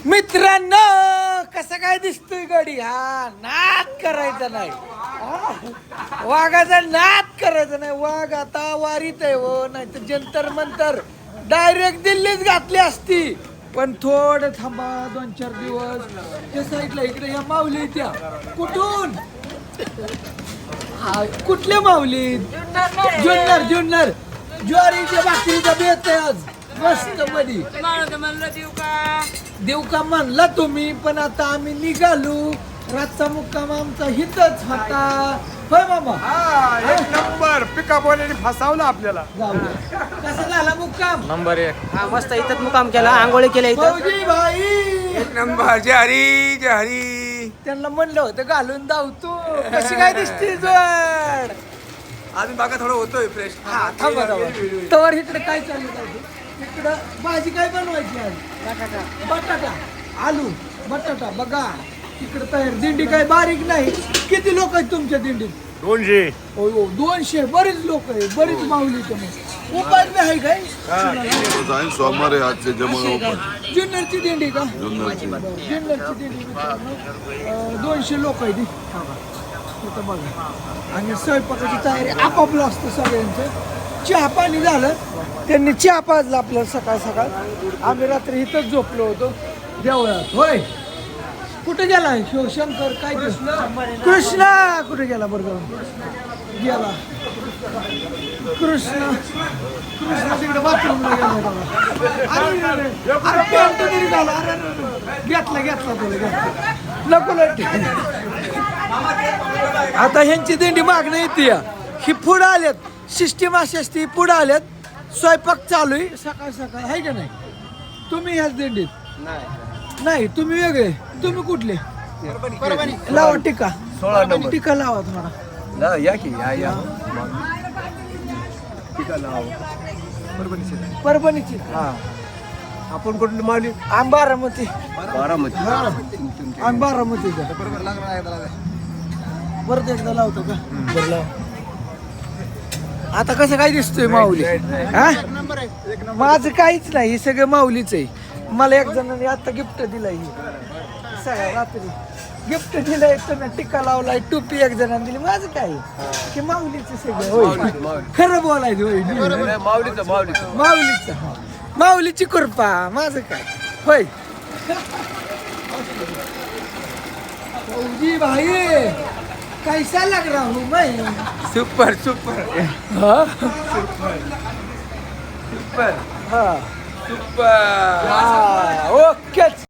मित्रांनो कसं काय दिसतोय गडी हा नाद करायचा नाही वाघाचा नाद करायचा नाही. वाघ आता वारीत आहे हो, नाही तर जंतर मंतर डायरेक्ट दिल्लीत घातली असती. पण थोडं थांबा 2-4 दिवस. त्या साईडला इकडे या माऊली त्या कुठून कुठल्या माऊली जुन्नर ज्वारीच्या भाकरीचा बेत आहे आज मस्त मध्ये. देऊ का म्हणला तुम्ही, पण आता आम्ही निघालो. रातचा मुक्काम आमचा हितच होता. होय मामा एक नंबर पिकाबोलीने फसावलं आपल्याला. कसा झाला मुक्काम? नंबर 1. हा मस्त इथं मुकाम केला, आंघोळी केल्या इथं. भाऊजी भाई एक नंबर. जय हरी जय हरी. त्यांना म्हणलं होतं घालून धावतो. कशी काय दिसते जोड? अजून बागा थोडं होतोय फ्रेश. थांबा तवर इकडे काय चालू पाहिजे? इकडं भाजी काय बनवायची आज? बटाटा आलू बटाटा. बघा इकडे तयार. दिंडी काय बारीक नाही. किती लोक आहेत तुमच्या दिंडीत? 200. हो 200. बरेच लोक आहे, बरीच माऊली तुम्ही. उपास बी आहे काय? सोमवार आहे आजचे जमा जुन्नरची दिंडी का? जुन्नरची. जुन्नरची दिंडी मित्रांनो. 200 लोक आहेत इथं बघा. आणि स्वयंपाकाची तयारी आपापलं असतं सगळ्यांचं. चहा पाणी झालं, त्यांनी चहा पाजला आपल्याला सकाळ सकाळ. आम्ही रात्री इथंच झोपलो होतो देवळात. होय कुठे गेला शिवशंकर? काय कृष्णा कुठे गेला? बरोबर गेला कृष्ण तिकडे बाथरूमला गेला बघा. अरे पॅन्ट तरी घाला. अरे घेतला तुला नको आता ह्यांची दिंडी मागणं येते. ही पुढं आल्यात, सिस्टीम अशी असते. पुढं आल्यात, स्वयंपाक चालू आहे सकाळ सकाळ आहे का नाही? तुम्ही ह्याच दिंडीत नाही, तुम्ही वेगळे. तुम्ही कुठले? लावा टीका. 16 नंबर. टीका लावा तुम्हाला. या की या. परभणीची. आपण कुठली मावली? आम्ही बारामती. बारामती. आम्ही बारामतीचा. परत एकदा लावतो का? बरं लाव. आता कसं काय दिसतोय माऊली? हा माझं काहीच नाही, हे सगळं माऊलीच आहे. मला एक जणांनी आता गिफ्ट दिलंय. रात्री गिफ्ट दिलंय, तुम्ही टिक्का लावलाय, टोपी एक जणांनी दिली. माझं काय हे माऊलीच सगळं. होय खरं बोलायचं. होय माऊलीच माऊलीची कृपा. माझं काय होय. भाऊजी भाई कैसा लग रहा हूँ मैं? सुपर. हाँ सुपर. हाँ सुपर. ओके.